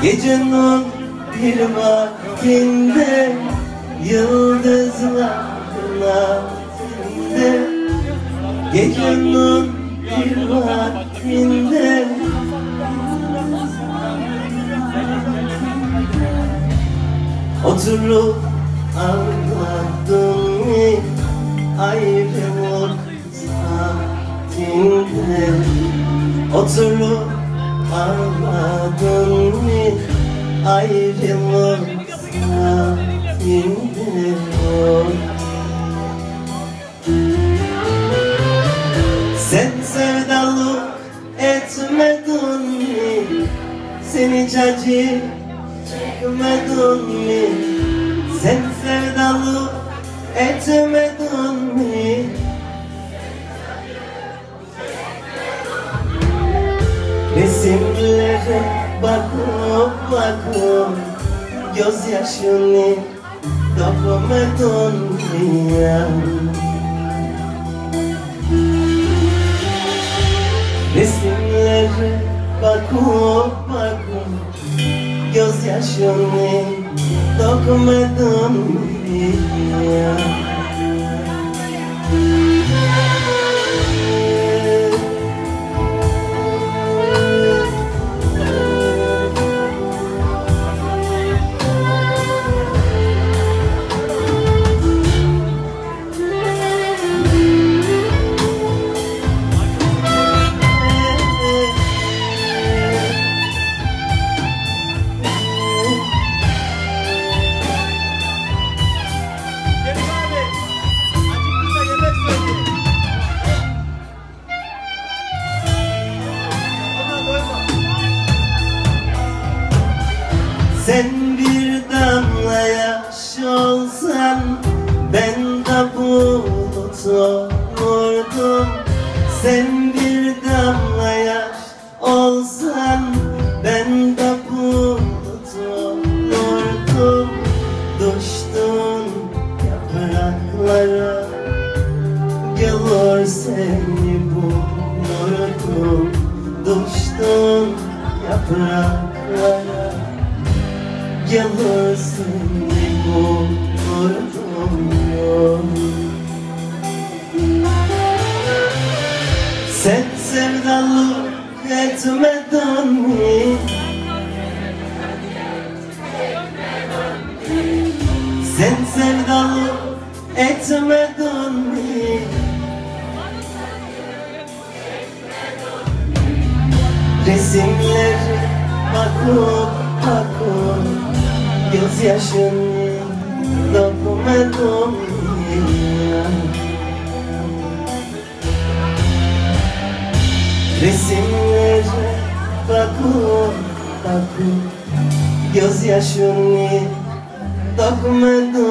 Gecenin bir vaktinde yıldızların altında, gecenin bir vaktinde oturup ağladım ayrılık saatinde, oturup ağladım ayrılık saatinde. Sen sevdalık etmedin mi? Sen hiç acı çekmedin mi? Sen sevdalık etmedin mi? Resimlere bakıp bakıp gözyaşını dökmedin mi ya? Resimlere bakıp bakıp gözyaşını dökmedin mi ya? Sen bir damla yaş olsan ben de bulut olurdum. Sen bir damla yaş olsan ben de bulut olurdum. Düştün yapraklara gelir seni bulurdum. Düştün yapraklara gelir seni bulurdum. Sen sevdalık etmedin mi? Sen sevdalık etmedin mi? Resimlere bakıp bakıp gözyaşını dökmedin mi? Resimlere bakıp bakıp gözyaşını dökmedin